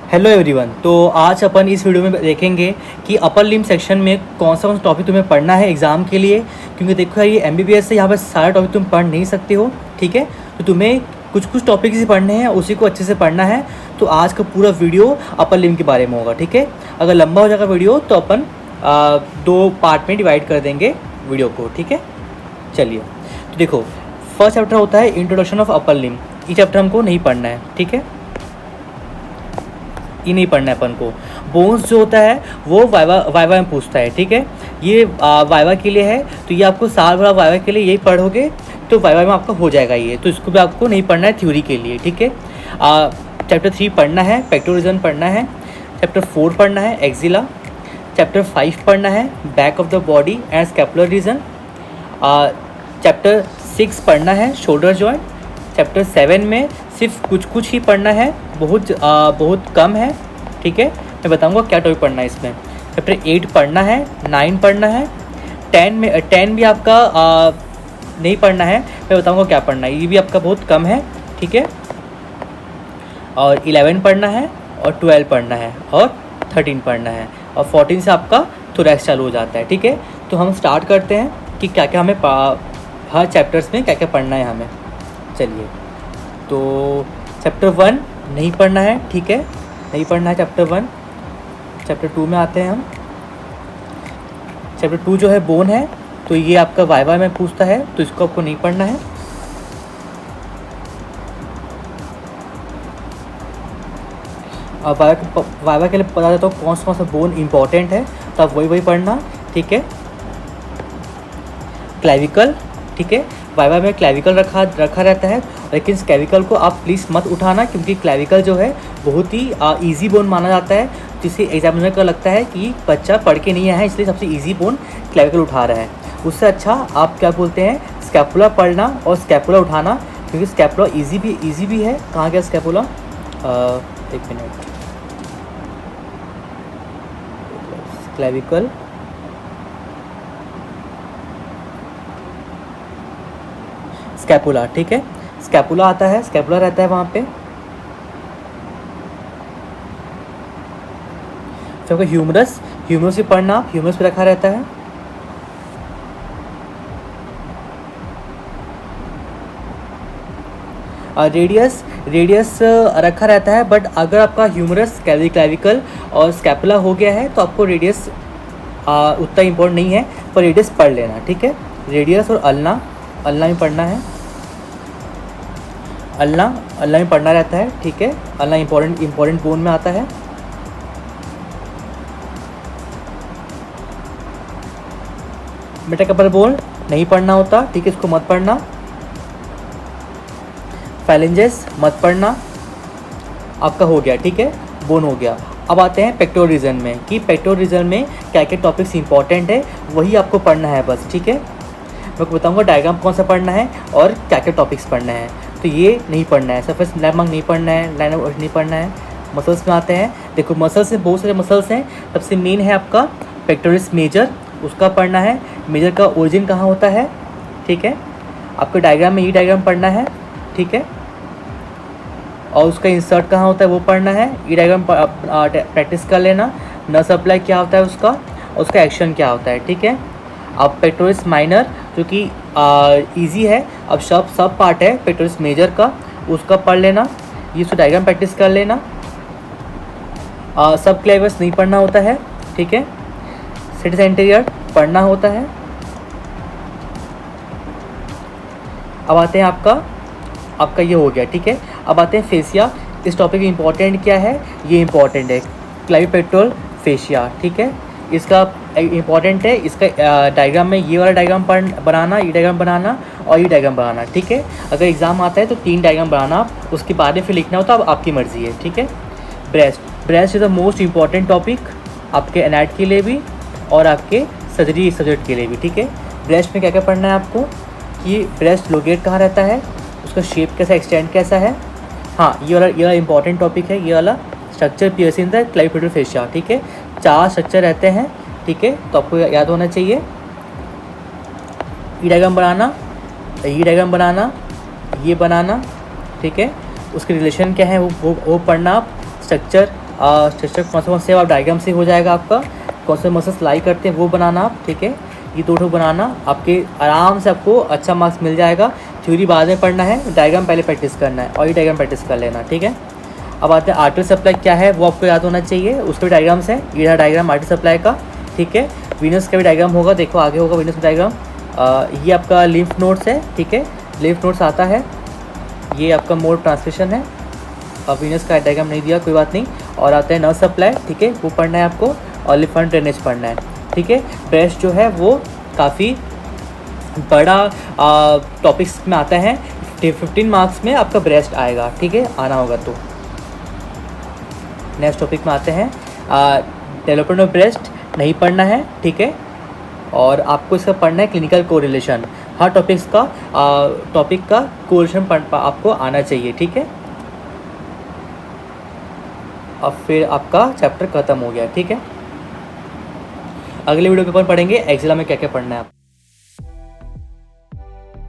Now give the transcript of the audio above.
Hello everyone. तो आज अपन इस वीडियो में देखेंगे कि अपर लिम्ब सेक्शन में कौन सा टॉपिक तुम्हें पढ़ना है एग्ज़ाम के लिए। क्योंकि देखो ये एमबीबीएस है, यहाँ पर सारा टॉपिक तुम पढ़ नहीं सकते हो, ठीक है। तो तुम्हें कुछ कुछ टॉपिक ही पढ़ने हैं, उसी को अच्छे से पढ़ना है। तो आज का पूरा वीडियो अपर लिम्ब के बारे में होगा, ठीक है। अगर लंबा हो जाएगा वीडियो तो अपन 2 पार्ट में डिवाइड कर देंगे वीडियो को, ठीक है। चलिए, तो देखो फर्स्ट चैप्टर होता है इंट्रोडक्शन ऑफ अपर लिम्ब। ये चैप्टर हमको नहीं पढ़ना है, ठीक है। ये नहीं पढ़ना है अपन को। बोन्स जो होता है वो वाइवा में पूछता है, ठीक है। ये वाइवा के लिए है, तो ये आपको साल भर वाइवा के लिए यही पढ़ोगे तो वाइवा में आपका हो जाएगा ये। तो इसको भी आपको नहीं पढ़ना है थ्योरी के लिए, ठीक है। चैप्टर 3 पढ़ना है, पेक्टोरिज्म पढ़ना है। चैप्टर 4 पढ़ना है, एक्जिला। चैप्टर 5 पढ़ना है, back of the body and scapular region. Chapter 6 पढ़ना है, शोल्डर जॉइंट। चैप्टर 7 में सिर्फ कुछ ही पढ़ना है, बहुत कम है, ठीक है। मैं बताऊंगा क्या टॉपिक पढ़ना है इसमें। चैप्टर 8 पढ़ना है, 9 पढ़ना है। 10 भी आपका नहीं पढ़ना है, मैं बताऊंगा क्या पढ़ना है। ये भी आपका बहुत कम है, ठीक है। और 11 पढ़ना है, और 12 पढ़ना है, और 13 पढ़ना है, और 14 से आपका थोरैक्स चालू हो जाता है, ठीक है। तो हम स्टार्ट करते हैं कि क्या क्या हमें हर चैप्टर्स में क्या क्या पढ़ना है हमें। चलिए, तो चैप्टर 1 नहीं पढ़ना है, ठीक है, नहीं पढ़ना है चैप्टर 1। चैप्टर 2 में आते हैं हम। चैप्टर 2 जो है बोन है, तो ये आपका वाइवा में पूछता है, तो इसको आपको नहीं पढ़ना है। और वाइवा के लिए बता देता हूँ कौन सा बोन इंपॉर्टेंट है, तो आप वही पढ़ना, ठीक है। क्लेविकल, ठीक है। वाइवा में क्लेविकल रखा रहता है, लेकिन इस क्लेविकल को आप प्लीज़ मत उठाना, क्योंकि क्लेविकल जो है बहुत ही इजी बोन माना जाता है। जिससे एग्जामिनर को लगता है कि बच्चा पढ़ के नहीं आया है, इसलिए सबसे इजी बोन क्लेविकल उठा रहा है। उससे अच्छा आप क्या बोलते हैं, स्कैपुला पढ़ना और स्कैपुला उठाना, क्योंकि स्कैपुला ईजी भी है। कहाँ गया स्कैपुला? एक मिनट। क्लेविकल, स्कैपुला, ठीक है। स्कैपुला आता है, स्कैपुला रहता है वहाँ पे। फिर आपका ह्यूमरस भी पढ़ना, ह्यूमरस पे रखा रहता है। रेडियस रखा रहता है, बट अगर आपका ह्यूमरस, क्लेविकल और स्कैपुला हो गया है तो आपको रेडियस उतना इम्पोर्टेंट नहीं है, पर रेडियस पढ़ लेना, ठीक है। रेडियस और अल्ना में पढ़ना है। अल्ना में पढ़ना रहता है, ठीक है। अल्ना इम्पोर्टेंट बोन में आता है। मेटाकार्पल बोन नहीं पढ़ना होता, ठीक है, इसको मत पढ़ना। फैलेंजेस मत पढ़ना, आपका हो गया, ठीक है, बोन हो गया। अब आते हैं पेक्टोरल रीजन में, कि पेक्टोरल रीजन में क्या क्या टॉपिक्स इंपॉर्टेंट है, वही आपको पढ़ना है बस, ठीक है। मैं आपको बताऊंगा डायग्राम कौन सा पढ़ना है और क्या क्या टॉपिक्स पढ़ना है। तो ये नहीं पढ़ना है, सरफेस लैमंग नहीं पढ़ना है, लाइन ऑफ नहीं पढ़ना है। मसल्स में आते हैं। देखो मसल्स में बहुत सारे मसल्स हैं। सबसे मेन है आपका पेक्टोरिस मेजर, उसका पढ़ना है। मेजर का ओरिजिन कहाँ होता है, ठीक है। आपको डायग्राम में ये डायग्राम पढ़ना है, ठीक है। और उसका इंसर्ट कहाँ होता है वो पढ़ना है। ये डायग्राम प्रैक्टिस कर लेना। न सप्लाई क्या होता है उसका, और उसका एक्शन क्या होता है, ठीक है। अब पेक्टोरिस माइनर जो कि इजी है, अब सब पार्ट है पेक्टोरिस मेजर का, उसका पढ़ लेना। ये उसको डायग्राम प्रैक्टिस कर लेना। सब क्लेवर्स नहीं पढ़ना होता है, ठीक है। सेटिस एंटीरियर पढ़ना होता है। अब आते हैं आपका ये हो गया, ठीक है। अब आते हैं फेसिया। इस टॉपिक में इंपॉर्टेंट क्या है, ये इंपॉर्टेंट है, क्लेविपेट्रोल फेशिया, ठीक है। इसका इंपॉर्टेंट है, इसका डायग्राम में ये वाला डायग्राम बनाना, ये डायग्राम बनाना और ये डायग्राम बनाना, ठीक है। अगर एग्जाम आता है तो 3 डायग्राम बनाना, उसके बाद में फिर लिखना होता है, अब आपकी मर्जी है, ठीक है। Breast is the most important topic आपके एनाट के लिए भी और आपके सर्जरी सब्जेक्ट के लिए भी, ठीक है। ब्रेस्ट में क्या क्या पढ़ना है आपको, कि ब्रेस्ट लोकेट कहाँ रहता है, उसका शेप कैसा, एक्सटेंड कैसा है। हाँ, ये वाला इंपॉर्टेंट टॉपिक है, ये वाला स्ट्रक्चर पियर्सिंग द क्लेविपेट्रोल फेशिया, ठीक है। 4 स्ट्रक्चर रहते हैं, ठीक है, तो आपको याद होना चाहिए। ये डायग्राम बनाना, ये डायग्राम बनाना, ये बनाना, ठीक है। उसके रिलेशन क्या है वो पढ़ना आप। स्ट्रक्चर स्ट्रक्चर कौन से आप डायग्राम से हो जाएगा आपका। कौन से मसल्स लाई करते हैं वो बनाना आप, ठीक है। ये 2 ठो बनाना, आपके आराम से आपको अच्छा मार्क्स मिल जाएगा। थ्योरी बाद में पढ़ना है, डायग्राम पहले प्रैक्टिस करना है और ये डायग्राम प्रैक्टिस कर लेना, ठीक है। अब आते हैं आर्टरी सप्लाई क्या है वो आपको याद होना चाहिए, उसके भी डायग्राम्स हैं। ये डायग्राम आर्टरी सप्लाई का, ठीक है। वीनस का भी डायग्राम होगा, देखो आगे होगा वीनस का डायग्राम। ये आपका लिम्फ नोड्स है, ठीक है। लिम्फ नोड्स आता है, ये आपका मोड ट्रांसमिशन है। अब वीनस का डायग्राम नहीं दिया, कोई बात नहीं। और आता है नर्व सप्लाई, ठीक है, वो पढ़ना है आपको। और लिम्फेटिक ड्रेनेज पढ़ना है, ठीक है। ब्रेस्ट जो है वो काफ़ी बड़ा टॉपिक्स में आता है। 15 मार्क्स में आपका ब्रेस्ट आएगा, ठीक है, आना होगा तो। नेक्स्ट टॉपिक में आते हैं, डेवलपमेंट ऑफ ब्रेस्ट नहीं पढ़ना है, ठीक है। और आपको इसका पढ़ना है क्लिनिकल कोरिलेशन। हर टॉपिक का कोरिलेशन आपको आना चाहिए, ठीक है। अब फिर आपका चैप्टर ख़त्म हो गया, ठीक है। अगले वीडियो के ऊपर पढ़ेंगे एक्जिला में क्या क्या पढ़ना है आप।